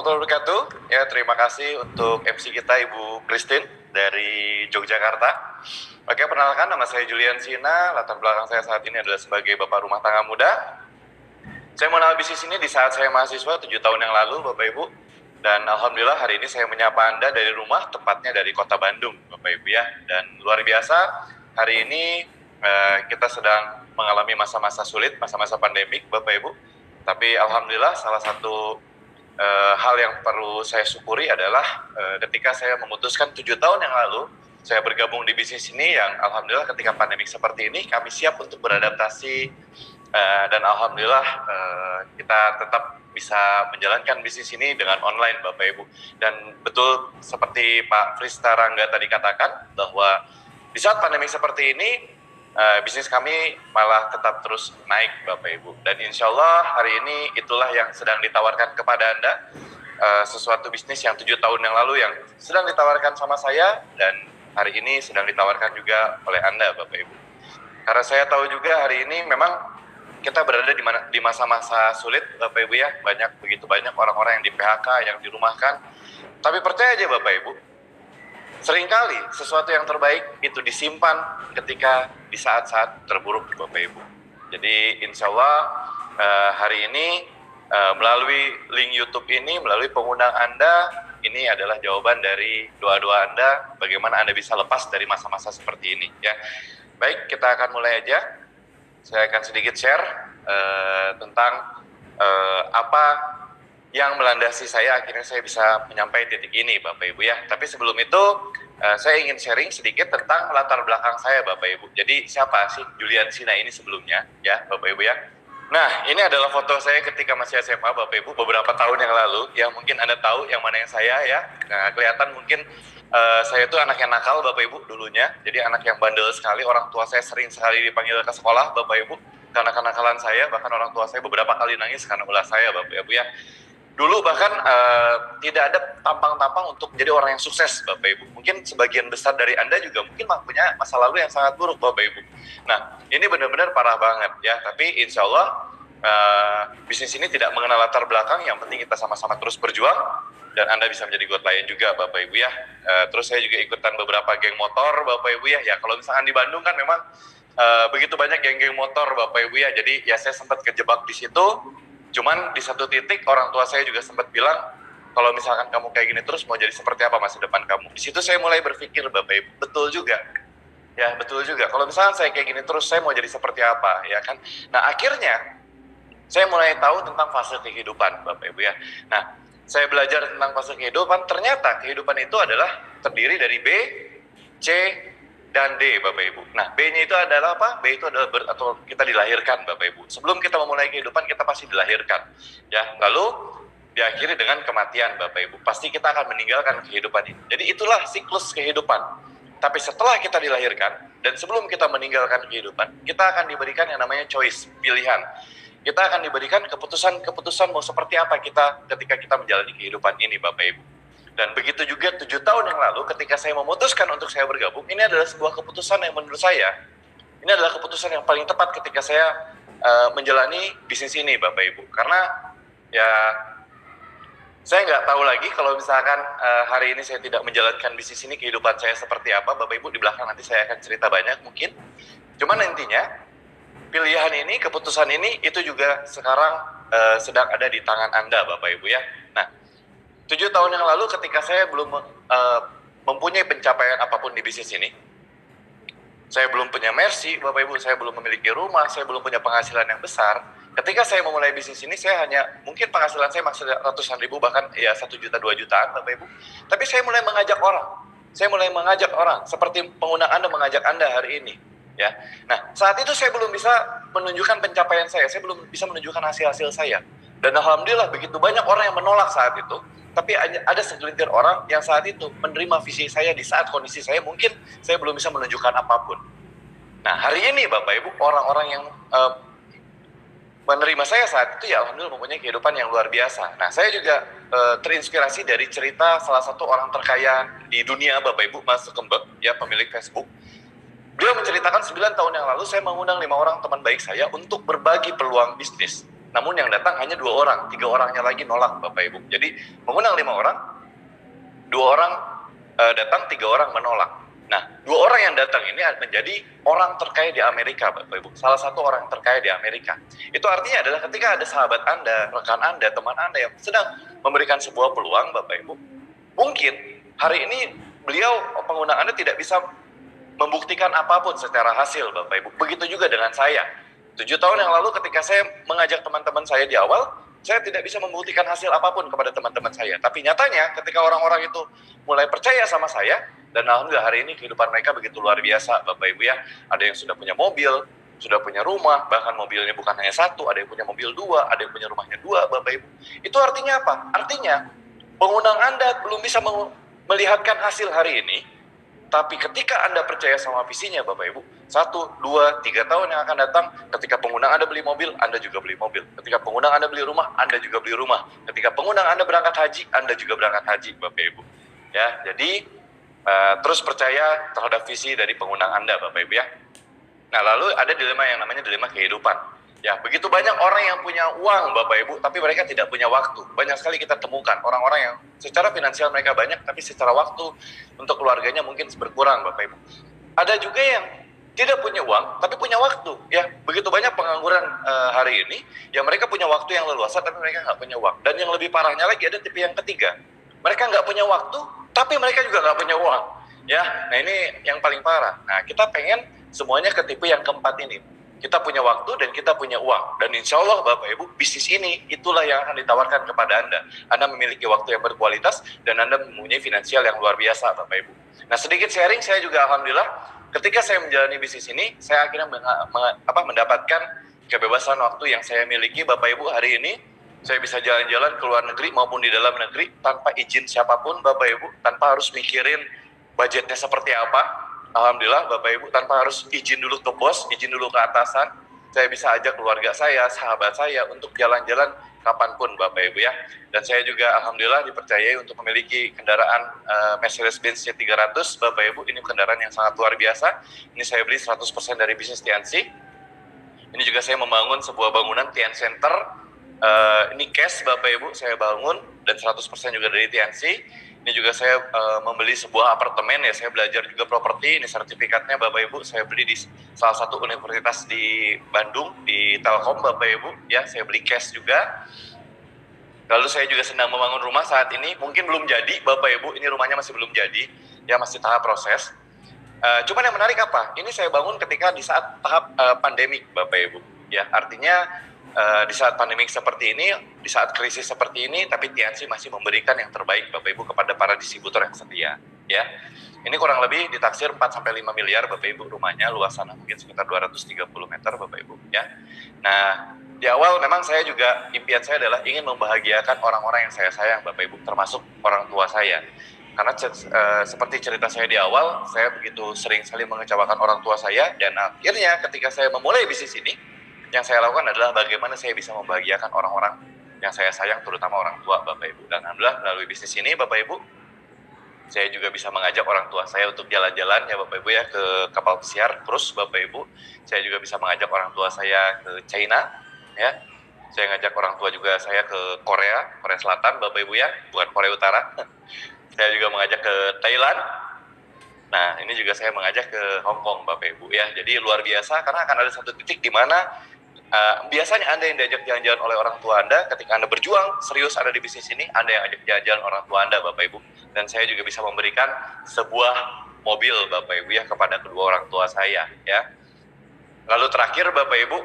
warahmatullahi wabarakatuh. Ya, terima kasih untuk MC kita Ibu Christine dari Yogyakarta. Oke, perkenalkan nama saya Julian Sina. Latar belakang saya saat ini adalah sebagai bapak rumah tangga muda. Saya mengenal bisnis ini di saat saya mahasiswa 7 tahun yang lalu, Bapak Ibu. Dan alhamdulillah hari ini saya menyapa Anda dari rumah, tepatnya dari Kota Bandung, Bapak Ibu ya. Dan luar biasa, hari ini kita sedang mengalami masa-masa sulit, masa-masa pandemik, Bapak Ibu. Tapi alhamdulillah salah satu hal yang perlu saya syukuri adalah ketika saya memutuskan 7 tahun yang lalu saya bergabung di bisnis ini, yang alhamdulillah ketika pandemik seperti ini kami siap untuk beradaptasi dan alhamdulillah kita tetap bisa menjalankan bisnis ini dengan online, Bapak Ibu. Dan betul seperti Pak Frista Rangga tadi katakan bahwa di saat pandemi seperti ini bisnis kami malah tetap terus naik, Bapak Ibu. Dan insya Allah hari ini itulah yang sedang ditawarkan kepada Anda, sesuatu bisnis yang 7 tahun yang lalu yang sedang ditawarkan sama saya, dan hari ini sedang ditawarkan juga oleh Anda, Bapak Ibu. Karena saya tahu juga hari ini memang kita berada di masa-masa sulit, Bapak Ibu ya. Begitu banyak orang-orang yang di PHK, yang dirumahkan. Tapi percaya aja Bapak Ibu, seringkali sesuatu yang terbaik itu disimpan ketika di saat-saat terburuk, Bapak Ibu. Jadi insya Allah hari ini melalui link YouTube ini, melalui pengundang Anda, ini adalah jawaban dari doa-doa Anda bagaimana Anda bisa lepas dari masa-masa seperti ini ya. Baik, kita akan mulai aja. Saya akan sedikit share tentang apa yang melandasi saya akhirnya saya bisa menyampaikan titik ini, Bapak Ibu ya. Tapi sebelum itu saya ingin sharing sedikit tentang latar belakang saya, Bapak Ibu. Jadi siapa sih Julian Sina ini sebelumnya ya, Bapak Ibu ya. Nah, ini adalah foto saya ketika masih SMA, Bapak Ibu, beberapa tahun yang lalu. Yang mungkin Anda tahu yang mana yang saya ya. Nah, kelihatan mungkin saya itu anak yang nakal, Bapak Ibu, dulunya. Jadi anak yang bandel sekali. Orang tua saya sering sekali dipanggil ke sekolah, Bapak Ibu, karena kenakalan saya. Bahkan orang tua saya beberapa kali nangis karena ulah saya, Bapak Ibu ya. Dulu bahkan tidak ada tampang-tampang untuk menjadi orang yang sukses, Bapak Ibu. Mungkin sebagian besar dari Anda juga mungkin punya masa lalu yang sangat buruk, Bapak Ibu. Nah, ini benar-benar parah banget ya. Tapi insya Allah bisnis ini tidak mengenal latar belakang. Yang penting kita sama-sama terus berjuang. Dan Anda bisa menjadi god lion juga, Bapak Ibu ya. Terus saya juga ikutan beberapa geng motor, Bapak Ibu ya. Ya kalau misalkan di Bandung kan memang begitu banyak geng-geng motor, Bapak Ibu ya. Jadi ya saya sempat kejebak di situ. Cuman di satu titik orang tua saya juga sempat bilang, kalau misalkan kamu kayak gini terus mau jadi seperti apa masa depan kamu. Di situ saya mulai berpikir, Bapak Ibu, betul juga. Ya betul juga. Kalau misalkan saya kayak gini terus saya mau jadi seperti apa, ya kan. Nah akhirnya saya mulai tahu tentang fase kehidupan, Bapak Ibu ya. Nah saya belajar tentang fase kehidupan, ternyata kehidupan itu adalah terdiri dari B, C, dan D, Bapak Ibu. Nah, B-nya itu adalah apa? B itu adalah atau kita dilahirkan, Bapak Ibu. Sebelum kita memulai kehidupan, kita pasti dilahirkan. Ya, lalu diakhiri dengan kematian, Bapak Ibu. Pasti kita akan meninggalkan kehidupan ini. Jadi itulah siklus kehidupan. Tapi setelah kita dilahirkan, dan sebelum kita meninggalkan kehidupan, kita akan diberikan yang namanya choice, pilihan. Kita akan diberikan keputusan mau seperti apa kita ketika kita menjalani kehidupan ini, Bapak Ibu. Dan begitu juga 7 tahun yang lalu ketika saya memutuskan untuk saya bergabung, ini adalah sebuah keputusan yang menurut saya, ini adalah keputusan yang paling tepat ketika saya menjalani bisnis ini, Bapak Ibu. Karena ya saya nggak tahu lagi kalau misalkan hari ini saya tidak menjalankan bisnis ini, kehidupan saya seperti apa, Bapak Ibu. Di belakang nanti saya akan cerita banyak mungkin. Cuman intinya, pilihan ini, keputusan ini, itu juga sekarang sedang ada di tangan Anda, Bapak Ibu ya. Nah, 7 tahun yang lalu ketika saya belum mempunyai pencapaian apapun di bisnis ini, saya belum punya Mercy, Bapak Ibu, saya belum memiliki rumah, saya belum punya penghasilan yang besar. Ketika saya memulai bisnis ini, saya hanya, mungkin penghasilan saya masih ratusan ribu, bahkan ya 1 juta, 2 jutaan, Bapak Ibu. Tapi saya mulai mengajak orang. Saya mulai mengajak orang, seperti pengundang Anda mengajak Anda hari ini. Ya, nah saat itu saya belum bisa menunjukkan pencapaian saya belum bisa menunjukkan hasil-hasil saya. Dan alhamdulillah begitu banyak orang yang menolak saat itu. Tapi ada segelintir orang yang saat itu menerima visi saya di saat kondisi saya mungkin saya belum bisa menunjukkan apapun. Nah hari ini Bapak Ibu, orang-orang yang menerima saya saat itu ya alhamdulillah mempunyai kehidupan yang luar biasa. Nah saya juga terinspirasi dari cerita salah satu orang terkaya di dunia, Bapak Ibu, Mas Zuckerberg, ya pemilik Facebook. Beliau menceritakan 9 tahun yang lalu saya mengundang 5 orang teman baik saya untuk berbagi peluang bisnis. namun yang datang hanya 2 orang, 3 orangnya lagi nolak Bapak Ibu. Jadi mengundang 5 orang, 2 orang datang, 3 orang menolak. Nah, 2 orang yang datang ini menjadi orang terkaya di Amerika, Bapak Ibu. Salah satu orang terkaya di Amerika. Itu artinya adalah ketika ada sahabat Anda, rekan Anda, teman Anda yang sedang memberikan sebuah peluang, Bapak Ibu, mungkin hari ini beliau, pengguna Anda tidak bisa membuktikan apapun secara hasil, Bapak Ibu. Begitu juga dengan saya. 7 tahun yang lalu ketika saya mengajak teman-teman saya di awal, saya tidak bisa membuktikan hasil apapun kepada teman-teman saya. Tapi nyatanya ketika orang-orang itu mulai percaya sama saya, dan alhamdulillah hari ini kehidupan mereka begitu luar biasa, Bapak Ibu ya. Ada yang sudah punya mobil, sudah punya rumah, bahkan mobilnya bukan hanya 1, ada yang punya mobil 2, ada yang punya rumahnya 2, Bapak Ibu. Itu artinya apa? Artinya pengundang Anda belum bisa melihatkan hasil hari ini, tapi ketika Anda percaya sama visinya, Bapak Ibu, 1, 2, 3 tahun yang akan datang, ketika pengundang Anda beli mobil, Anda juga beli mobil. Ketika pengundang Anda beli rumah, Anda juga beli rumah. Ketika pengundang Anda berangkat haji, Anda juga berangkat haji, Bapak Ibu. Ya, jadi terus percaya terhadap visi dari pengundang Anda, Bapak Ibu ya. Nah, lalu ada dilema yang namanya dilema kehidupan. Ya, begitu banyak orang yang punya uang, Bapak Ibu, tapi mereka tidak punya waktu. Banyak sekali kita temukan orang-orang yang secara finansial mereka banyak, tapi secara waktu untuk keluarganya mungkin berkurang, Bapak Ibu. Ada juga yang tidak punya uang, tapi punya waktu. Ya, begitu banyak pengangguran hari ini, yang mereka punya waktu yang leluasa, tapi mereka nggak punya uang. Dan yang lebih parahnya lagi ada tipe yang ketiga. Mereka nggak punya waktu, tapi mereka juga nggak punya uang. Ya, nah ini yang paling parah. Nah, kita pengen semuanya ke tipe yang keempat ini. Kita punya waktu dan kita punya uang. Dan insya Allah Bapak Ibu, bisnis ini itulah yang akan ditawarkan kepada Anda. Anda memiliki waktu yang berkualitas dan Anda mempunyai finansial yang luar biasa, Bapak Ibu. Nah, sedikit sharing, saya juga alhamdulillah ketika saya menjalani bisnis ini, saya akhirnya mendapatkan kebebasan waktu yang saya miliki, Bapak Ibu. Hari ini saya bisa jalan-jalan ke luar negeri maupun di dalam negeri tanpa izin siapapun, Bapak Ibu, tanpa harus mikirin budgetnya seperti apa. Alhamdulillah, Bapak Ibu, tanpa harus izin dulu ke bos, izin dulu ke atasan. Saya bisa ajak keluarga saya, sahabat saya untuk jalan-jalan kapanpun, Bapak Ibu ya. Dan saya juga alhamdulillah dipercayai untuk memiliki kendaraan Mercedes-Benz C300, Bapak Ibu. Ini kendaraan yang sangat luar biasa. Ini saya beli 100% dari bisnis TNC. Ini juga saya membangun sebuah bangunan TN Center. Ini cash, Bapak Ibu, saya bangun dan 100% juga dari TNC. Ini juga saya membeli sebuah apartemen ya, saya belajar juga properti. Ini sertifikatnya Bapak Ibu, saya beli di salah satu universitas di Bandung, di Telkom, Bapak Ibu ya, saya beli cash juga. Lalu saya juga sedang membangun rumah saat ini, mungkin belum jadi Bapak Ibu, ini rumahnya masih belum jadi, ya masih tahap proses. Cuman yang menarik apa? Ini saya bangun ketika di saat tahap pandemik, Bapak Ibu ya, artinya di saat pandemik seperti ini, di saat krisis seperti ini, tapi TNC masih memberikan yang terbaik Bapak Ibu kepada para distributor yang setia ya. Ini kurang lebih ditaksir 4-5 miliar Bapak Ibu rumahnya, luasannya mungkin sekitar 230 meter Bapak Ibu ya. Nah, di awal memang saya juga, impian saya adalah ingin membahagiakan orang-orang yang saya sayang Bapak Ibu, termasuk orang tua saya. Karena seperti cerita saya di awal, saya begitu sering sekali mengecewakan orang tua saya, dan akhirnya ketika saya memulai bisnis ini, yang saya lakukan adalah bagaimana saya bisa membahagiakan orang-orang yang saya sayang, terutama orang tua, Bapak Ibu. Dan alhamdulillah melalui bisnis ini, Bapak Ibu, saya juga bisa mengajak orang tua saya untuk jalan-jalan ya Bapak Ibu ya, ke kapal pesiar cruise, Bapak Ibu. Saya juga bisa mengajak orang tua saya ke China ya. Saya ngajak orang tua juga saya ke Korea Selatan, Bapak Ibu ya, bukan Korea Utara. Saya juga mengajak ke Thailand. Nah, ini juga saya mengajak ke Hong Kong, Bapak Ibu ya. Jadi luar biasa, karena akan ada satu titik di mana biasanya Anda yang diajak jalan-jalan oleh orang tua Anda, ketika Anda berjuang serius ada di bisnis ini, Anda yang ajak jalan-jalan orang tua Anda, Bapak Ibu. Dan saya juga bisa memberikan sebuah mobil, Bapak Ibu ya, kepada kedua orang tua saya ya. Lalu terakhir, Bapak Ibu,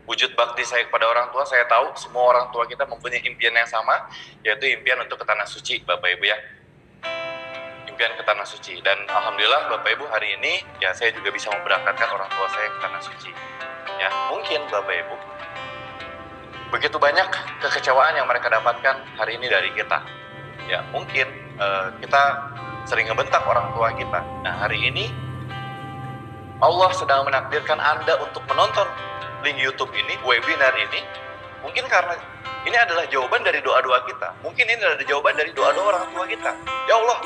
wujud bakti saya kepada orang tua, saya tahu semua orang tua kita mempunyai impian yang sama, yaitu impian untuk ke Tanah Suci, Bapak Ibu ya. Impian ke Tanah Suci. Dan alhamdulillah Bapak Ibu, hari ini ya saya juga bisa memberangkatkan orang tua saya ke Tanah Suci. Ya, mungkin Bapak Ibu, begitu banyak kekecewaan yang mereka dapatkan hari ini dari kita. Ya, mungkin kita sering ngebentak orang tua kita. Nah, hari ini Allah sedang menakdirkan Anda untuk menonton link YouTube ini, webinar ini. Mungkin karena ini adalah jawaban dari doa-doa kita. Mungkin ini adalah jawaban dari doa-doa orang tua kita. Ya Allah,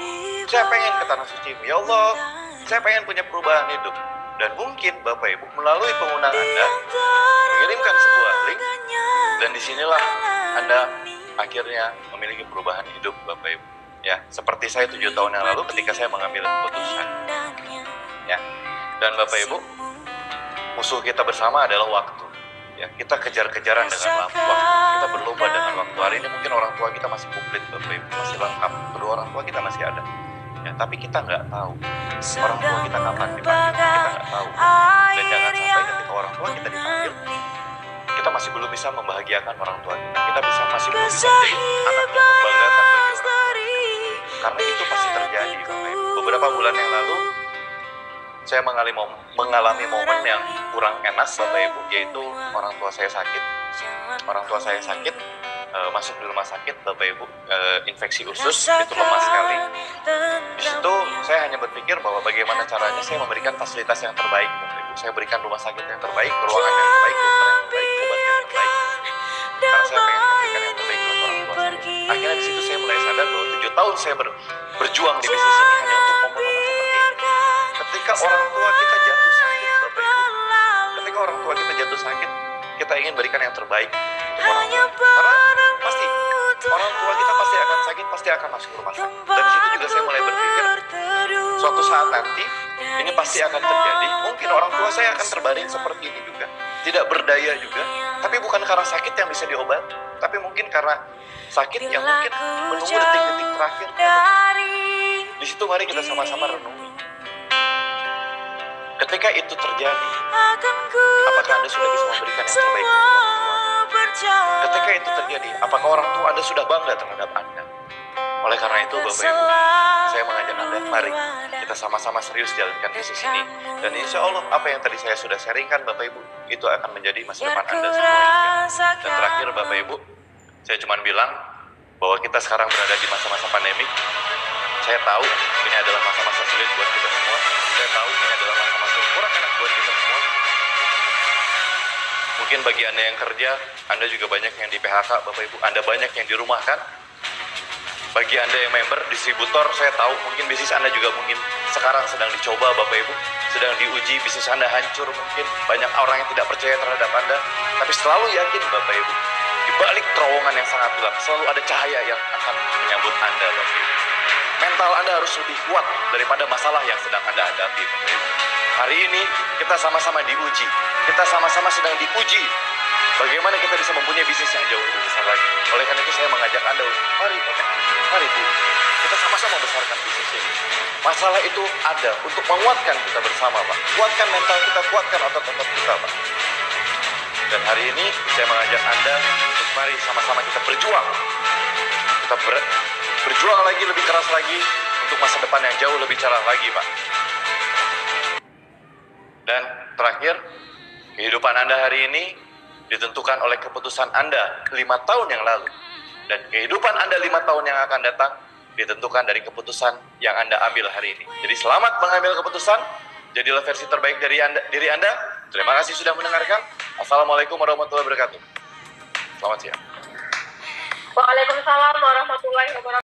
saya pengen ke Tanah Suci. Ya Allah, saya pengen punya perubahan hidup. Dan mungkin Bapak Ibu melalui penggunaan Anda mengirimkan sebuah link, Dan disinilah Anda akhirnya memiliki perubahan hidup, Bapak Ibu. Ya, seperti saya 7 tahun yang lalu ketika saya mengambil keputusan. Ya, dan Bapak Ibu, musuh kita bersama adalah waktu. Ya, kita kejar-kejaran dengan waktu. Kita berlomba dengan waktu. Hari ini mungkin orang tua kita masih komplit, Bapak Ibu, masih lengkap. Kedua orang tua kita masih ada. Ya, tapi kita nggak tahu orang tua kita kapan dipanggil. Kita nggak tahu. Dan jangan sampai ketika orang tua kita dipanggil, kita masih belum bisa membahagiakan orang tua kita. Kita masih belum bisa menjadi anak yang membanggakan bagi orang tua. Karena itu pasti terjadi, Bapak Ibu. Beberapa bulan yang lalu, saya mengalami momen yang kurang enak, Bapak Ibu, yaitu orang tua saya sakit. Orang tua saya sakit, masuk di rumah sakit, Bapak Ibu, infeksi usus, itu lemah sekali. Di situ saya hanya berpikir bahwa bagaimana caranya saya memberikan fasilitas yang terbaik, Bapak Ibu. Saya berikan rumah sakit yang terbaik, ruangan yang terbaik, dokter yang terbaik, obat yang terbaik. Karena saya pengen memberikan yang terbaik buat orang tua saya. Akhirnya di situ saya mulai sadar bahwa 7 tahun saya berjuang di bisnis ini hanya untuk momen-momen seperti ini. Ketika orang tua kita jatuh sakit, Bapak Ibu, ketika orang tua kita jatuh sakit, kita ingin berikan yang terbaik untuk orang tua. Karena pasti orang tua kita pasti akan sakit, pasti akan masuk rumah sakit. Dan di situ juga saya mulai berpikir, suatu saat nanti ini pasti akan terjadi. Mungkin orang tua saya akan terbaring seperti ini juga, tidak berdaya juga. Tapi bukan karena sakit yang bisa diobati, tapi mungkin karena sakit yang mungkin menunggu detik-detik terakhir. Di situ mari kita sama-sama renungi. Ketika itu terjadi, apakah Anda sudah bisa memberikan yang terbaik untuk orang tua? Ketika itu terjadi, apakah orang tua Anda sudah bangga terhadap Anda? Oleh karena itu, Bapak Ibu, saya mengajak Anda, mari kita sama-sama serius jalankan bisnis ini. Dan insya Allah, apa yang tadi saya sudah sharingkan, Bapak Ibu, itu akan menjadi masa depan Anda semua juga. Dan terakhir, Bapak Ibu, saya cuma bilang bahwa kita sekarang berada di masa-masa pandemi. Saya tahu ini adalah masa-masa sulit buat kita semua. Saya tahu ini adalah masa-masa yang kurang enak buat kita semua. Mungkin bagi Anda yang kerja, Anda juga banyak yang di PHK, Bapak Ibu. Anda banyak yang dirumahkan. Bagi Anda yang member, distributor, saya tahu mungkin bisnis Anda juga mungkin sekarang sedang dicoba, Bapak Ibu. Sedang diuji, bisnis Anda hancur mungkin. Banyak orang yang tidak percaya terhadap Anda. Tapi selalu yakin, Bapak Ibu, di balik terowongan yang sangat gelap, selalu ada cahaya yang akan menyambut Anda, Bapak Ibu. Mental Anda harus lebih kuat daripada masalah yang sedang Anda hadapi, Bapak Ibu. Hari ini kita sama-sama diuji. Kita sama-sama sedang diuji. Bagaimana kita bisa mempunyai bisnis yang jauh lebih besar lagi. Oleh karena itu saya mengajak Anda, mari Bapak, mari Bu, kita sama-sama besarkan bisnis ini. Masalah itu ada untuk menguatkan kita bersama, Pak. Kuatkan mental kita, kuatkan otot-otot kita, Pak. Dan hari ini saya mengajak Anda untuk mari sama-sama kita berjuang. Kita berjuang lagi, lebih keras lagi untuk masa depan yang jauh lebih cerah lagi, Pak. Dan terakhir, kehidupan Anda hari ini ditentukan oleh keputusan Anda 5 tahun yang lalu. Dan kehidupan Anda 5 tahun yang akan datang ditentukan dari keputusan yang Anda ambil hari ini. Jadi selamat mengambil keputusan, jadilah versi terbaik dari diri Anda. Terima kasih sudah mendengarkan. Assalamualaikum warahmatullahi wabarakatuh. Selamat siang. Waalaikumsalam warahmatullahi wabarakatuh.